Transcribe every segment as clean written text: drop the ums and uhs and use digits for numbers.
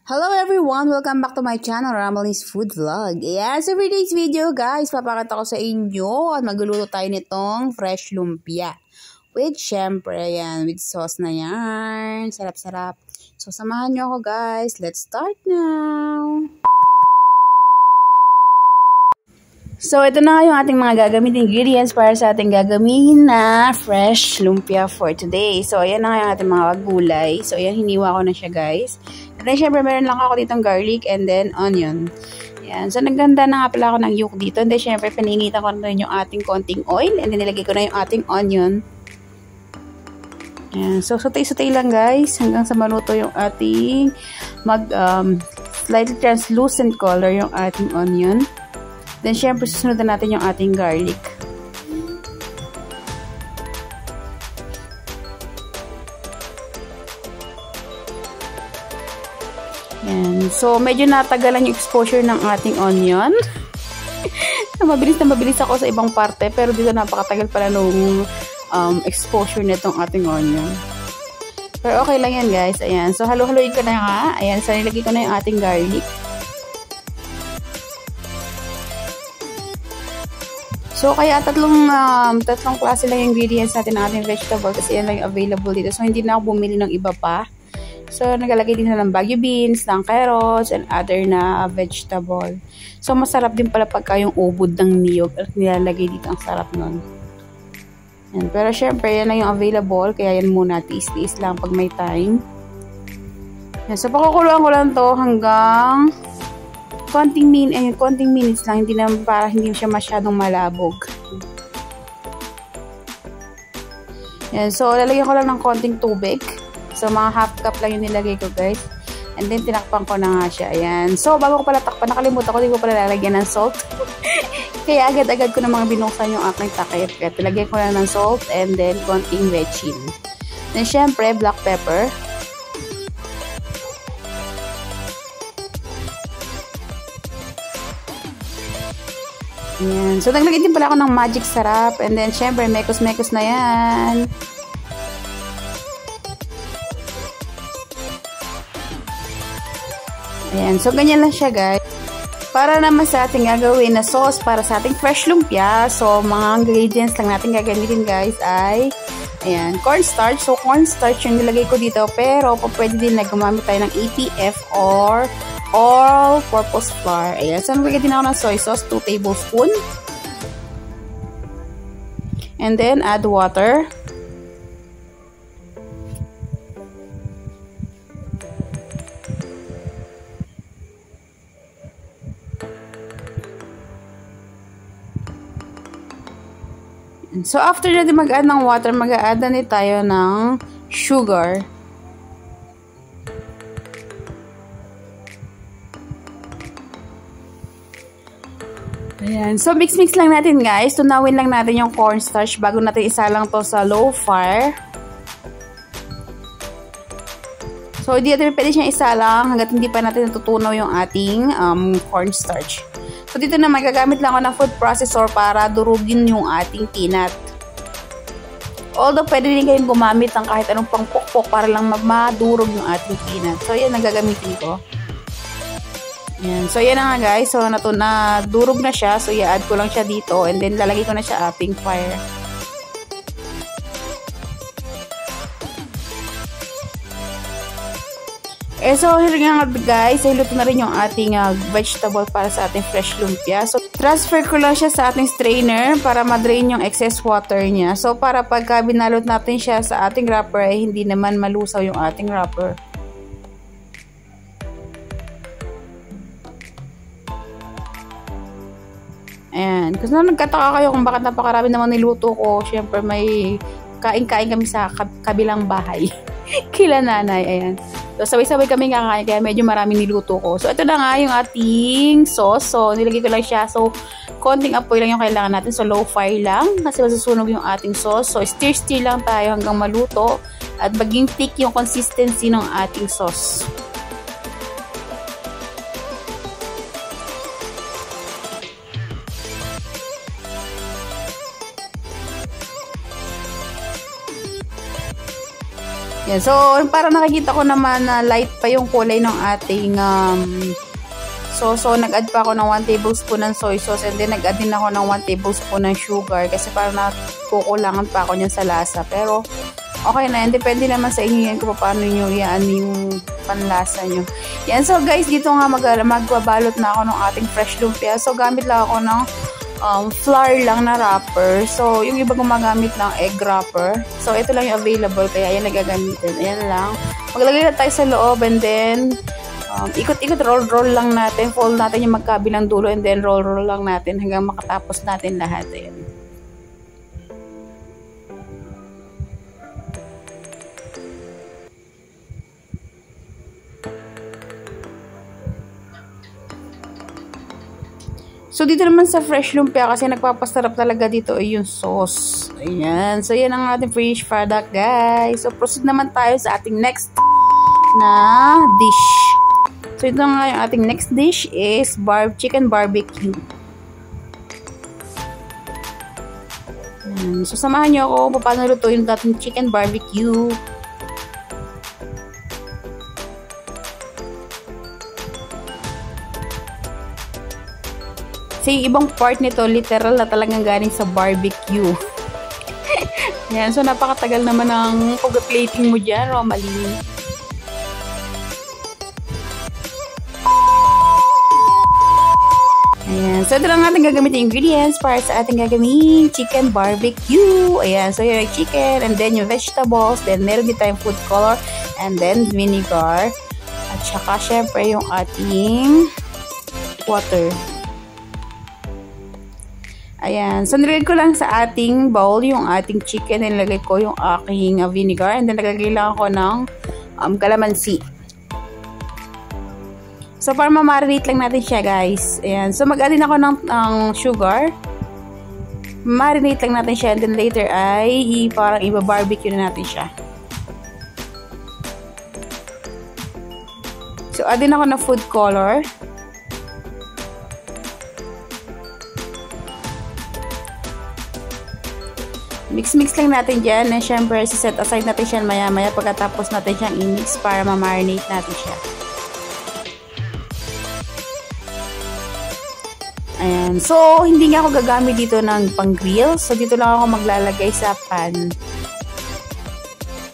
Hello everyone! Welcome back to my channel, Ramblings Food Vlog. Yes, for today's video guys, papakita ko sa inyo at magluluto tayo nitong fresh lumpia. With syempre, yan, with sauce na yan. Sarap-sarap. So, samahan nyo ako guys. Let's start now! So, ito na nga yung ating mga gagamitin ingredients para sa ating gagamitin na fresh lumpia for today. So, ayan na nga yung ating mga gulay. So, ayan, hiniwa ko na siya guys. And then, syempre, meron lang ako ditong garlic and then onion. Ayan. So, nagganda na nga pala ako ng yolk dito. And then, syempre, paninitan ko na rin yung ating konting oil. And then, nilagay ko na yung ating onion. Ayan. So, sutay-sutay lang guys. Hanggang sa maluto yung ating slightly translucent color yung ating onion. Then, syempre, susunod na natin yung ating garlic. Yan. So, medyo natagalan yung exposure ng ating onion. Mabilis ako sa ibang parte, pero dito napakatagal pala nung exposure nitong ating onion. Pero okay lang yan, guys. Ayan. So, halo-haloin ko na nga. Ayan. So, nilagay ko na yung ating garlic. So, kaya tatlong klase lang yung ingredients natin ng ating vegetable kasi yan lang yung available dito. So, hindi na ako bumili ng iba pa. So, nagalagay din na ng bagu beans, ng carrots, and other na vegetable. So, masarap din pala pagka yung ubod ng niyog at nilalagay dito. Ang sarap nun. Yan. Pero, syempre, yan lang yung available. Kaya yan muna, tiis-tiis lang pag may time. Yan. So, pakukuluan ko lang to hanggang konting minutes lang, hindi naman para hindi siya masyadong malabog. Yan, so lalagyan ko lang ng konting tubig. So mga half cup lang yung nilagay ko guys. And then tinakpan ko na nga siya. Ayan. So bago ko pala takpan, nakalimutan ko, hindi ko pala lalagyan ng salt. Kaya agad-agad ko na mga binuksan yung aking takip. Kaya tilagyan ko lang ng salt and then konting bechin. Then syempre black pepper. Ayan. So, naglagay din pala ako ng magic sarap. And then, syempre, mekos-mekos na yan. Ayan. So, ganyan lang siya, guys. Para naman sa ating gagawin na sauce para sa ating fresh lumpia. So, mga ingredients lang natin gagamitin, guys, ay ayan, cornstarch. So, cornstarch yung nilagay ko dito. Pero, pwede din na gumamit tayo ng APF or all-purpose flour. Ayan. So, nagagay din ako ng soy sauce, 2 tablespoons. And then, add water. So, after natin mag-add ng water, mag-add na tayo ng sugar. Ayan. So, mix-mix lang natin guys. Tunawin lang natin yung cornstarch bago natin isalang to sa low fire. So, hindi natin pwede siyang isalang hanggat hindi pa natin natutunaw yung ating cornstarch. So, dito na magagamit lang ako ng food processor para durugin yung ating peanut. Although, pwede din kayong gumamit ng kahit anong pangpukpok para lang madurog yung ating peanut. So, yan ang gagamitin ko. Yan. So, yan na nga guys. So, durog na siya. So, i-add ko lang siya dito. And then, lalagay ko na siya pink fire. So, here nga guys. Luto na rin yung ating vegetable para sa ating fresh lumpia. So, transfer ko lang siya sa ating strainer para ma-drain yung excess water niya. So, para pagka binalot natin siya sa ating wrapper, ay hindi naman malusaw yung ating wrapper. Ayan. Kasi nagkataka kayo kung bakit napakarami naman niluto ko. Siyempre may kain-kain kami sa kabilang bahay. Kila nanay. Ayan. So sabay-sabay kami kakain kaya medyo maraming niluto ko. So ito na nga yung ating sauce. So nilagay ko lang siya. So konting apoy lang yung kailangan natin. So low fire lang. Kasi masusunog yung ating sauce. So stir-stir lang tayo hanggang maluto. At maging thick yung consistency ng ating sauce. Yan. So, para nakikita ko naman na light pa yung kulay ng ating sauce. So, nag-add pa ako ng 1 tablespoon ng soy sauce and then nag-add din ako ng 1 tablespoon ng sugar kasi para nakukulangan pa ako niyan sa lasa. Pero, okay na yan. Depende naman sa inyo yan kung paano nyo yan yung panlasa nyo. Yan. So, guys, dito nga magbabalot na ako ng ating fresh lumpia. So, gamit lang ako ng flour lang na wrapper. So, yung iba gumagamit ng egg wrapper. So, ito lang yung available. Kaya, ayan nagagamitin. Ayan lang. Maglagay na tayo sa loob and then, ikot-ikot, roll lang natin. Fold natin yung magkabilang dulo and then roll lang natin hanggang makatapos natin lahat. Ayan. So, dito naman sa fresh lumpia kasi nagpapasarap talaga dito ay yung sauce. Ayan. So, yan ang ating finished product, guys. So, proceed naman tayo sa ating next na dish. So, ito nga yung ating next dish is chicken barbecue. Ayan. So, samahan nyo ako paano lutuin ating chicken barbecue. Kasi yung ibang part nito, literal na talagang galing sa barbecue. Yan. So, napakatagal naman ng pag-plating mo dyan, Romaline. Ayan. So, ito lang ating gagamitin ingredients para sa ating gagamitin chicken barbecue. Ayan. So, yung chicken and then yung vegetables. Then, meron din tayong food color and then vinegar. At saka, syempre, yung ating water. Ayan. So, nilagay ko lang sa ating bowl yung ating chicken. Nilagay ko yung aking vinegar. And then, nilagay lang ako ng calamansi. So, para ma-marinate lang natin siya, guys. Ayan. So, mag-add din ako ng sugar. Marinate lang natin siya. And then, later ay parang iba-barbecue na natin siya. So, add din ako ng food color. Mix-mix lang natin dyan. And syempre, set aside natin siya maya-maya pagkatapos natin siyang i-mix para ma-marinate natin siya. Ayan. So, hindi nga ako gagamit dito ng pang-grill. So, dito lang ako maglalagay sa pan.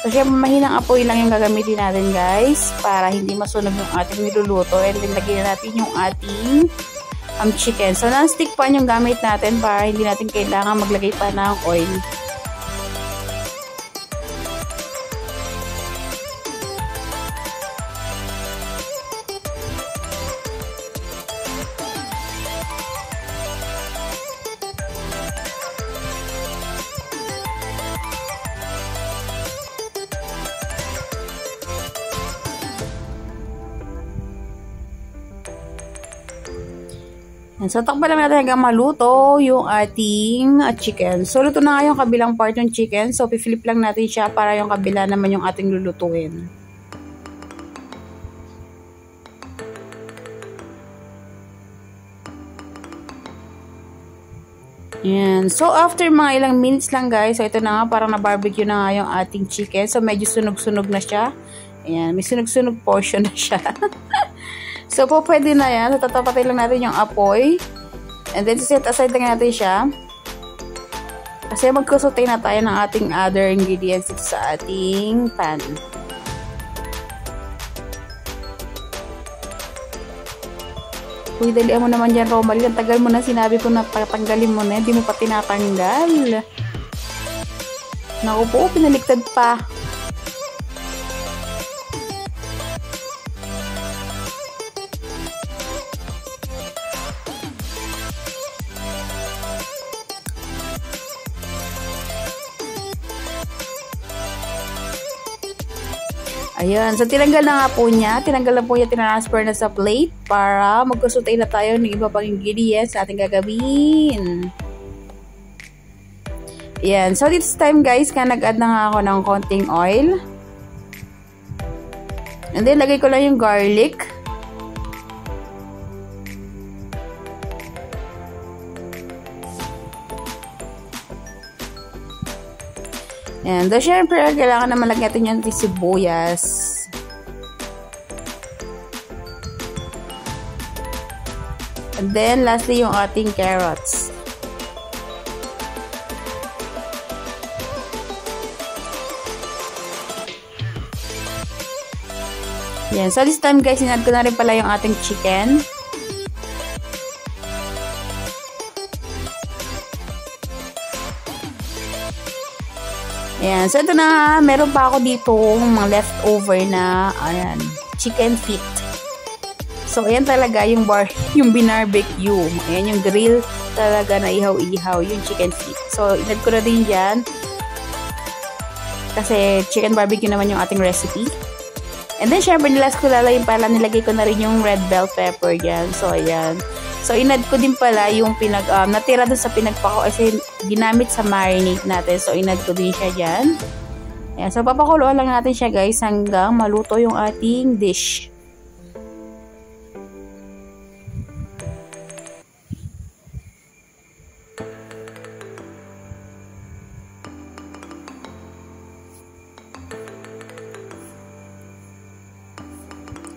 So, syempre, mahinang apoy lang yung gagamitin natin, guys. Para hindi masunog yung ating niluluto. And then, lagyan natin yung ating chicken. So, non-stick pan yung gamit natin para hindi natin kailangan maglagay pa ng oil. So, takpan naman natin hanggang maluto yung ating chicken. So, luto na nga yung kabilang part ng chicken. So, piflip lang natin siya para yung kabila naman yung ating lulutuin. Yan. So, after mga ilang minutes lang, guys. So, ito na nga, parang na-barbecue na nga yung ating chicken. So, medyo sunog-sunog na siya. Ayan, may sunog-sunog portion na siya. So, po pwede na yan. So, tatapatin lang natin yung apoy. And then, set aside lang natin siya. Kasi magkusutay na tayo ng ating other ingredients dito sa ating pan. Uy, dalihan mo naman dyan, Romaline. Ang tagal mo na sinabi ko na patanggalin mo na. Hindi mo pa tinatanggal. Naku po, pinaliktad pa. Ayan. So, tinanggal na nga po niya. Tinanggal na po niya, tinransfer na sa plate para magkusutay na tayo ng iba pang ingredients na ating gagawin. Ayan. So, this time guys, nag-add na nga ako ng konting oil. And then, lagay ko lang yung garlic. Yan. So, syempre, kailangan naman lagyan natin yung sibuyas. And then, lastly, yung ating carrots. Yan. So, this time, guys, sinad ko na rin pala yung ating chicken. Ayan. So, ito na. Meron pa ako dito mga leftover na, ayan, chicken feet. So, ayan talaga yung binarbecue. Ayan yung grill talaga na ihaw-ihaw, yung chicken feet. So, inad ko na din dyan. Kasi, chicken barbecue naman yung ating recipe. And then, syempre, nilagay ko na rin yung red bell pepper dyan. So, ayan. So, inad ko din pala yung natira dun sa pinagpako kasi ginamit sa marinade natin. So, inad ko din siya dyan. Ayan. So, papakuluan lang natin siya, guys, hanggang maluto yung ating dish.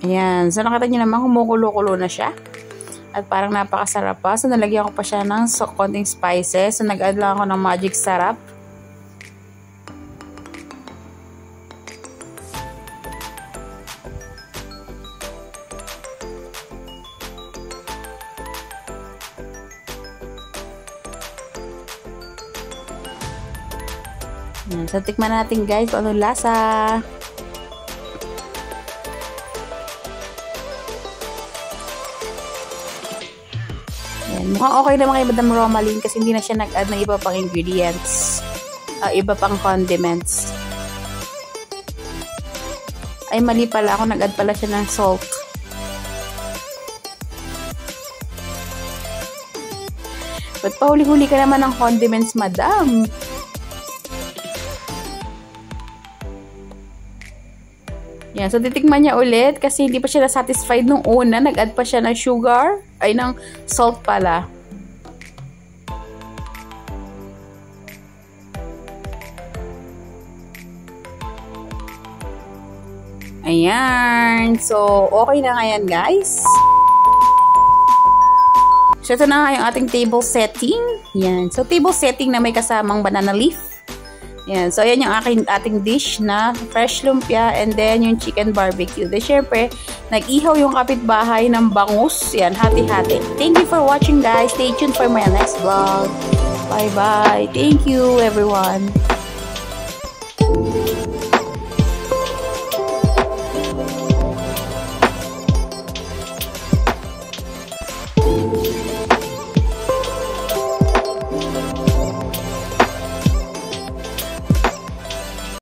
Ayan. So, nakita nyo naman, kumukulo-kulo na siya. At parang napakasarap pa. So, nalagyan ko pa siya ng konting spices. So, nag-add lang ako ng magic sarap. Ayan. So, tikman natin, guys, kung anong lasa. Mukhang okay naman kay Madam Romaline kasi hindi na siya nag-add ng iba pang ingredients. Iba pang condiments. Ay, mali pala ako. Nag-add pala siya ng salt. Ba't pahuli-huli ka naman ng condiments, Madam? Yan. So, titikman niya ulit kasi hindi pa siya na-satisfied nung una. Nag-add pa siya ng sugar. Ay, ng salt pala. Ayan. So, okay na nga yan, guys. So, ito na nga yung ating table setting. Yan. So, table setting na may kasamang banana leaf. Yan. So, ayan yung ating dish na fresh lumpia and then yung chicken barbecue. Then, syempre, nag-ihaw yung kapitbahay ng bangus. Yan, hati-hati. Thank you for watching, guys. Stay tuned for my next vlog. Bye-bye. Thank you, everyone.